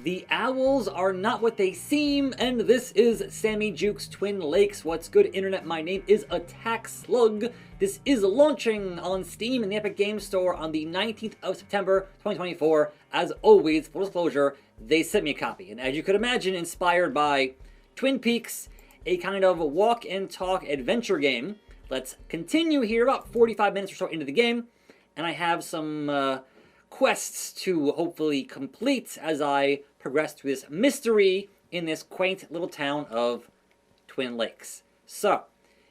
The owls are not what they seem, and this is Sammy Jukes Twin Lakes. What's good, Internet? My name is Attack Slug. This is launching on Steam and the Epic Games Store on the 19th of September, 2024. As always, full disclosure, they sent me a copy, and as you could imagine, inspired by Twin Peaks, a kind of walk and talk adventure game. Let's continue here about 45 minutes or so into the game, and I have some quests to hopefully complete as I progress through this mystery in this quaint little town of Twin Lakes. So,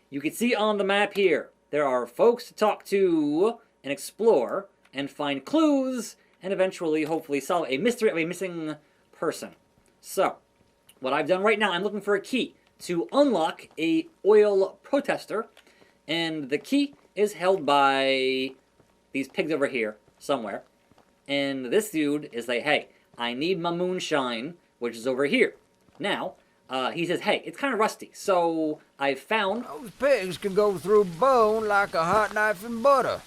you can see on the map here, there are folks to talk to and explore and find clues and eventually hopefully solve a mystery of a missing person. So, what I've done right now, I'm looking for a key to unlock a oil protester, and the key is held by these pigs over here somewhere. And this dude is like, hey, I need my moonshine, which is over here. Now, he says, hey, it's kind of rusty, so I found... Those pigs can go through bone like a hot knife in butter.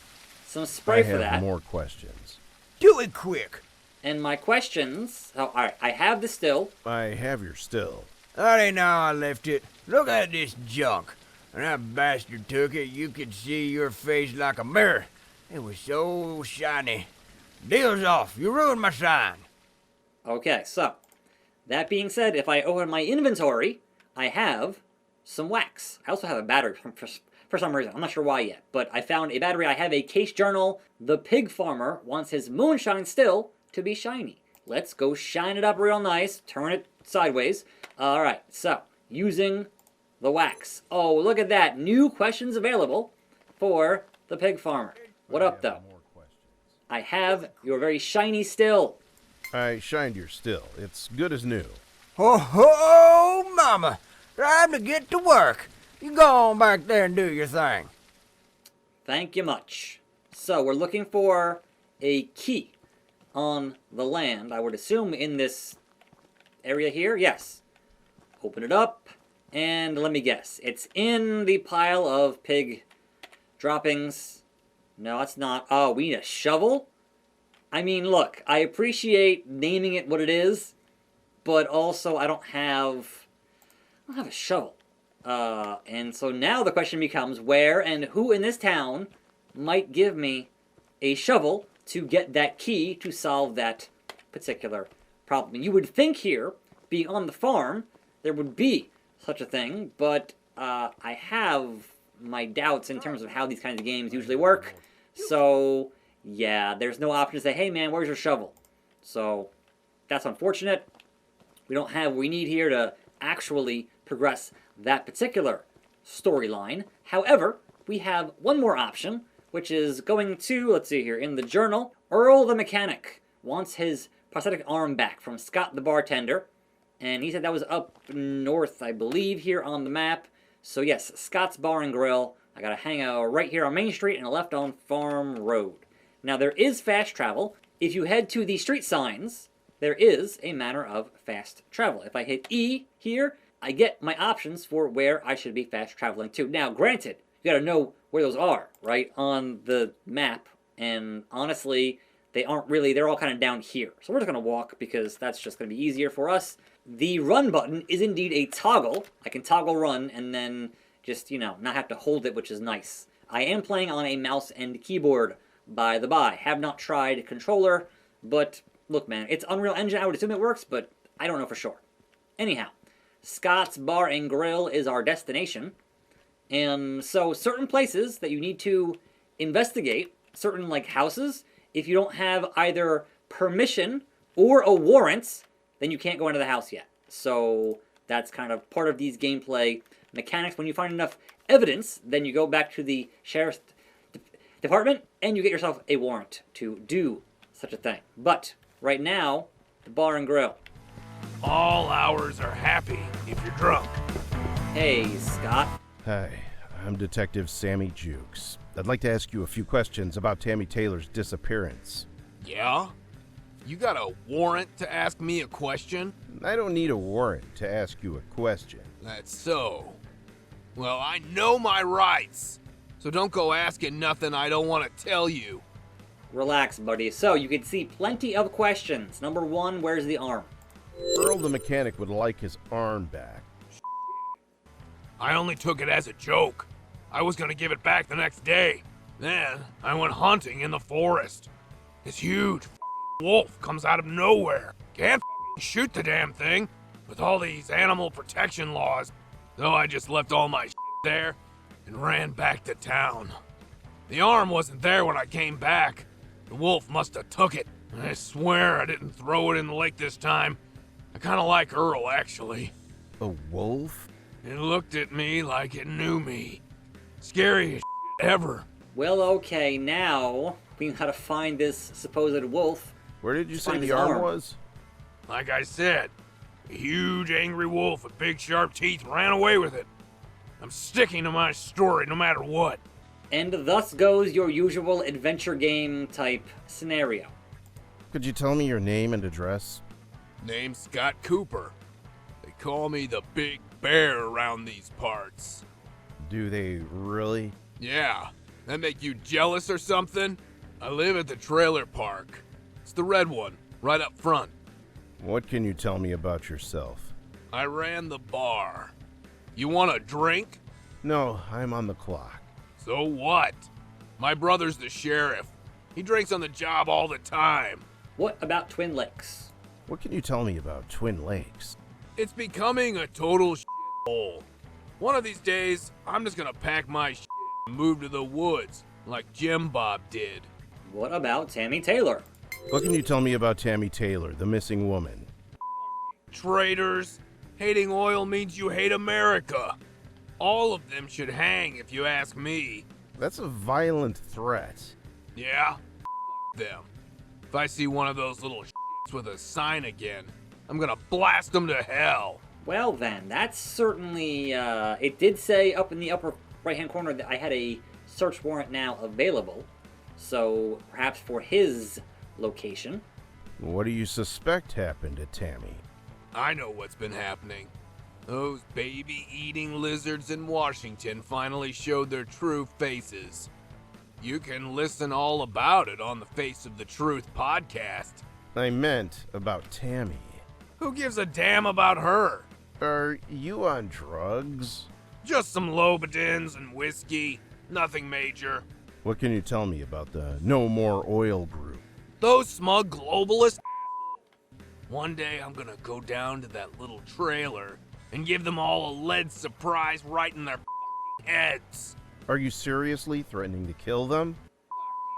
Some spray for that. I have more questions. Do it quick. And my questions... Oh, alright, I have the still. I have your still. That ain't how I left it. Look at this junk. When that bastard took it, you could see your face like a mirror. It was so shiny. Deal's off. You ruined my shine. Okay, so, that being said, if I open my inventory, I have some wax. I also have a battery for some reason. I'm not sure why yet, but I found a battery. I have a case journal. The pig farmer wants his moonshine still to be shiny. Let's go shine it up real nice. Turn it sideways. Alright, so, using the wax. Oh, look at that. New questions available for the pig farmer. What up, though? I have your very shiny still. I shined your still. It's good as new. Ho ho, mama. Time to get to work. You go on back there and do your thing. Thank you much. So, we're looking for a key on the land. I would assume in this area here. Yes. Open it up, and let me guess. It's in the pile of pig droppings. No, it's not. Oh, we need a shovel? I mean, look, I appreciate naming it what it is, but also I don't have a shovel. And so now the question becomes where and who in this town might give me a shovel to get that key to solve that particular problem. You would think here, being on the farm, there would be such a thing, but I have my doubts in terms of how these kinds of games usually work. So, yeah, there's no option to say, hey man, where's your shovel? So, that's unfortunate. We don't have what we need here to actually progress that particular storyline. However, we have one more option, which is going to, let's see here, in the journal, Earl the mechanic wants his prosthetic arm back from Scott the bartender. And he said that was up north, I believe, here on the map. So yes, Scott's Bar and Grill. I gotta hang out right here on Main Street and left on Farm Road. Now there is fast travel. If you head to the street signs, there is a manner of fast travel. If I hit E here, I get my options for where I should be fast traveling to. Now granted, you gotta know where those are, right, on the map. And honestly, they aren't really, they're all kind of down here. So we're just gonna walk because that's just gonna be easier for us. The run button is indeed a toggle. I can toggle run and then just, you know, not have to hold it, which is nice. I am playing on a mouse and keyboard, by the by. Have not tried controller, but look, man, it's Unreal Engine. I would assume it works, but I don't know for sure. Anyhow, Scott's Bar and Grill is our destination. And so certain places that you need to investigate, certain like houses, if you don't have either permission or a warrant, then you can't go into the house yet. So that's kind of part of these gameplay mechanics. When you find enough evidence, then you go back to the sheriff's department and you get yourself a warrant to do such a thing. But right now, the Bar and Grill. All hours are happy if you're drunk. Hey, Scott. Hi, I'm Detective Sammy Jukes. I'd like to ask you a few questions about Tammy Taylor's disappearance. Yeah? You got a warrant to ask me a question? I don't need a warrant to ask you a question. That's so. Well, I know my rights, so don't go asking nothing I don't want to tell you. Relax, buddy. So, you can see plenty of questions. Number one, where's the arm? Earl the mechanic would like his arm back. I only took it as a joke. I was gonna give it back the next day. Then I went hunting in the forest. This huge wolf comes out of nowhere. Can't shoot the damn thing with all these animal protection laws. So I just left all my there and ran back to town. The arm wasn't there when I came back. The wolf must have took it. I swear I didn't throw it in the lake this time. I kind of like Earl, actually. A wolf? It looked at me like it knew me. Scariest ever. Well, okay, now we gotta find this supposed wolf. Where did you say Find the his arm arm. was? Like I said, a huge angry wolf with big sharp teeth ran away with it. I'm sticking to my story no matter what. And thus goes your usual adventure game type scenario. Could you tell me your name and address? Name's Scott Cooper. They call me the Big Bear around these parts. Do they really? Yeah, that make you jealous or something? I live at the trailer park. It's the red one, right up front. What can you tell me about yourself? I ran the bar. You want a drink? No, I'm on the clock. So what? My brother's the sheriff. He drinks on the job all the time. What about Twin Lakes? What can you tell me about Twin Lakes? It's becoming a total hole. One of these days, I'm just gonna pack my and move to the woods, like Jim Bob did. What about Tammy Taylor? What can you tell me about Tammy Taylor, the missing woman? Traitors. Hating oil means you hate America. All of them should hang if you ask me. That's a violent threat. Yeah? Them. If I see one of those little with a sign again, I'm gonna blast them to hell. Well then, that's certainly, it did say up in the upper right-hand corner that I had a search warrant now available. So, perhaps for his location. What do you suspect happened to Tammy? I know what's been happening. Those baby-eating lizards in Washington finally showed their true faces. You can listen all about it on the Face of the Truth podcast. I meant about Tammy. Who gives a damn about her? Are you on drugs? Just some Lobodins and whiskey. Nothing major. What can you tell me about the No More Oil group? Those smug globalists. One day I'm gonna go down to that little trailer and give them all a lead surprise right in their heads. Are you seriously threatening to kill them?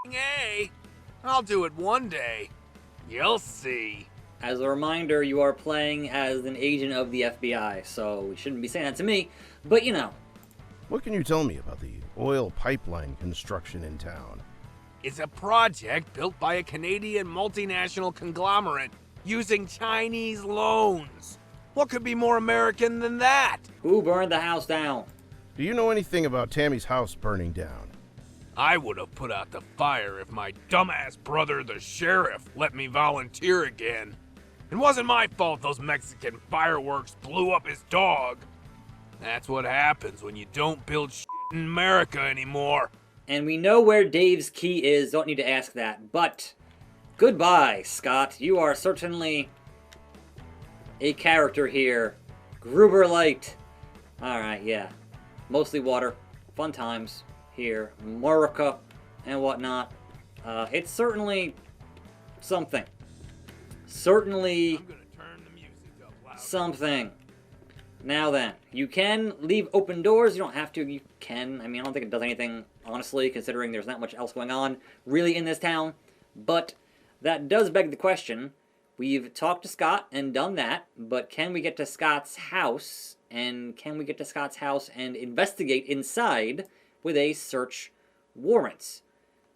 Hey, I'll do it one day. You'll see. As a reminder, you are playing as an agent of the FBI, so you shouldn't be saying that to me, but you know. What can you tell me about the oil pipeline construction in town? It's a project built by a Canadian multinational conglomerate using Chinese loans. What could be more American than that? Who burned the house down? Do you know anything about Tammy's house burning down? I would have put out the fire if my dumbass brother, the sheriff, let me volunteer again. It wasn't my fault those Mexican fireworks blew up his dog. That's what happens when you don't build shit in America anymore. And we know where Dave's key is, don't need to ask that, but goodbye, Scott. You are certainly a character here. Gruber Light. Alright, yeah. Mostly water. Fun times here. America and whatnot. It's certainly something. Certainly I'm gonna turn the music up loud. something. Now then, you can leave open doors. You don't have to. You can. I mean, I don't think it does anything, honestly, considering there's not much else going on really in this town. But that does beg the question. We've talked to Scott and done that, but can we get to Scott's house? And can we get to Scott's house and investigate inside with a search warrant?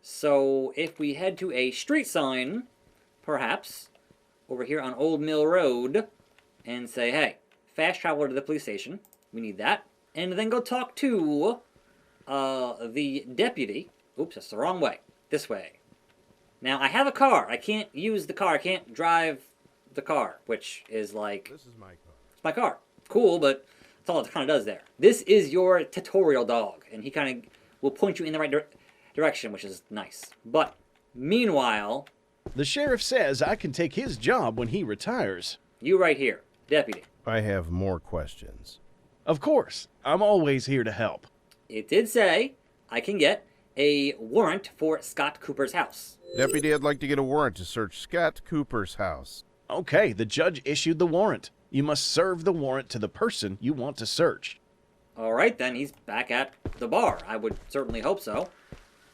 So if we head to a street sign, perhaps, over here on Old Mill Road, and say, hey, fast travel to the police station. We need that. And then go talk to the deputy. Oops, that's the wrong way. This way. Now, I have a car. I can't use the car. I can't drive the car, which is like... This is my car. It's my car. Cool, but that's all it kind of does there. This is your tutorial dog, and he kind of will point you in the right direction, which is nice. But, meanwhile... The sheriff says I can take his job when he retires. You right here, deputy. I have more questions. Of course, I'm always here to help. It did say I can get a warrant for Scott Cooper's house. Deputy, I'd like to get a warrant to search Scott Cooper's house. Okay, the judge issued the warrant. You must serve the warrant to the person you want to search. All right, then he's back at the bar. I would certainly hope so.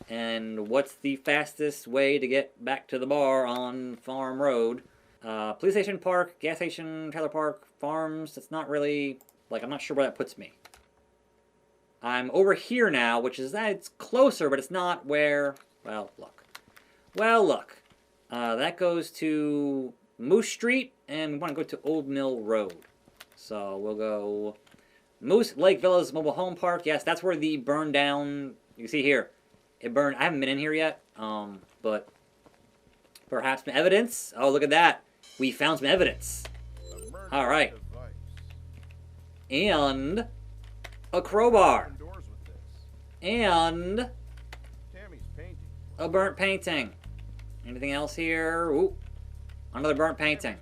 And what's the fastest way to get back to the bar on Farm Road? Police station, park, gas station, trailer park, farms. It's not really, like, I'm not sure where that puts me. I'm over here now, which is that it's closer, but it's not where, well, look. Well, look. That goes to Moose Street, and we want to go to Old Mill Road. So we'll go Moose Lake Villas Mobile Home Park. Yes, that's where the burned down, you see here, it burned. I haven't been in here yet, but perhaps some evidence. Oh, look at that. We found some evidence. All right. And a crowbar. And a burnt painting. Anything else here? Ooh, another burnt painting.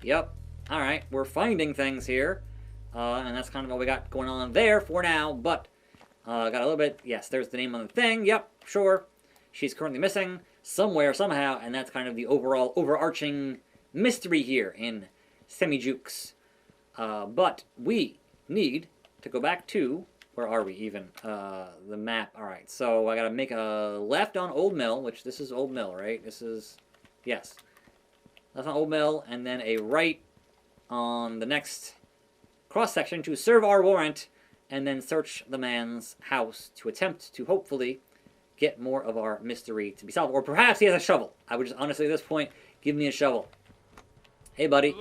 Yep. All right, we're finding things here, and that's kind of what we got going on there for now. But got a little bit. Yes, there's the name on the thing. Yep, sure. She's currently missing somewhere, somehow, and that's kind of the overall overarching mystery here in Sammy Jukes. But we need to go back to, where are we even? The map. All right, so I got to make a left on Old Mill, which this is Old Mill, right? This is, yes. Left on Old Mill, and then a right on the next cross-section to serve our warrant, and then search the man's house to attempt to hopefully get more of our mystery to be solved. Or perhaps he has a shovel. I would just honestly, at this point, give me a shovel. Hey, buddy,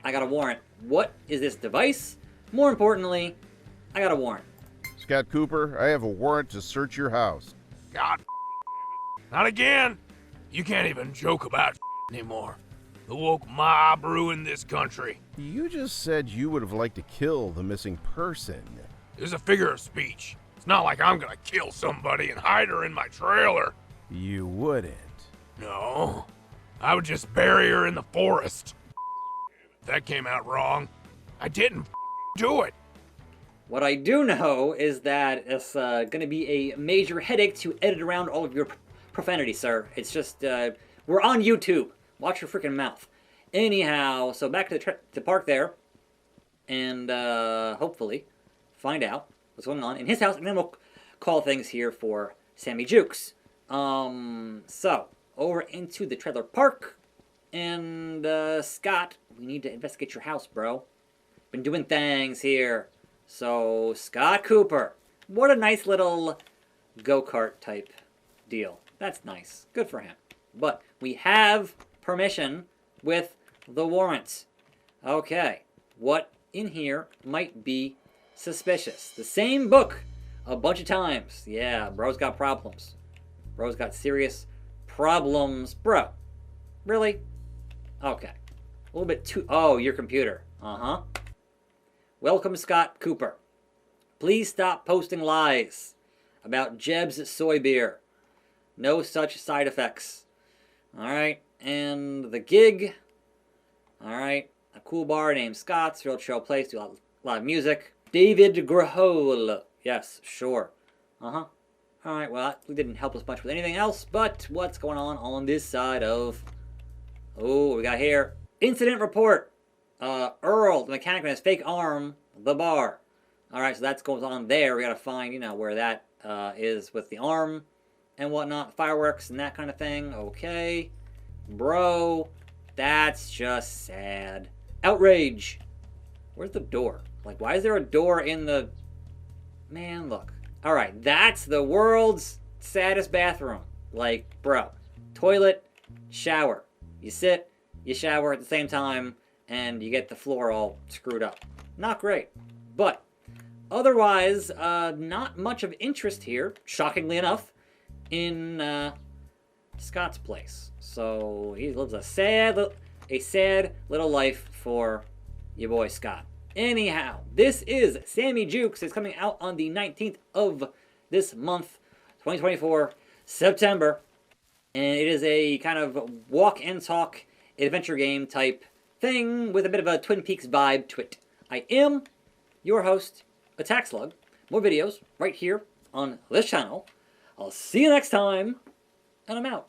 I got a warrant. What is this device? More importantly, I got a warrant. Scott Cooper, I have a warrant to search your house. God, not again. You can't even joke about anymore. The woke mob ruined this country. You just said you would have liked to kill the missing person. It was a figure of speech. It's not like I'm gonna kill somebody and hide her in my trailer. You wouldn't. No, I would just bury her in the forest. That came out wrong. I didn't do it. What I do know is that it's going to be a major headache to edit around all of your profanity, sir. It's just, we're on YouTube. Watch your freaking mouth. Anyhow, so back to the park there, and hopefully find out what's going on in his house, and then we'll call things here for Sammy Jukes. So, over into the trailer park, and Scott, we need to investigate your house, bro. Been doing things here. So, Scott Cooper. What a nice little go-kart type deal. That's nice. Good for him. But we have permission with the warrant. Okay. What in here might be suspicious? The same book a bunch of times. Yeah, bro's got problems. Bro's got serious problems. Bro. Really? Okay. A little bit too... Oh, your computer. Uh-huh. Welcome, Scott Cooper. Please stop posting lies about Jeb's soy beer. No such side effects. Alright, and the gig. Alright, a cool bar named Scott's, real chill place, do a lot of music. David Grahol. Yes, sure. Uh-huh. Alright, well, that didn't help us much with anything else, but what's going on this side of... Oh, what we got here? Incident report. Earl, the mechanic with his fake arm, the bar. Alright, so that's going on there. We gotta find, you know, where that is with the arm and whatnot. Fireworks and that kind of thing. Okay. Bro, that's just sad. Outrage. Where's the door? Like, why is there a door in the... Man, look. Alright, that's the world's saddest bathroom. Like, bro. Toilet, shower. You sit, you shower at the same time, and you get the floor all screwed up. Not great. But, otherwise, not much of interest here, shockingly enough, in Scott's place. So, he lives a sad little life for your boy Scott. Anyhow, this is Sammy Jukes. It's coming out on the 19th of this month, 2024, September. And it is a kind of walk and talk adventure game type thing with a bit of a Twin Peaks vibe to it. I am your host, Attack Slug. More videos right here on this channel. I'll see you next time, and I'm out.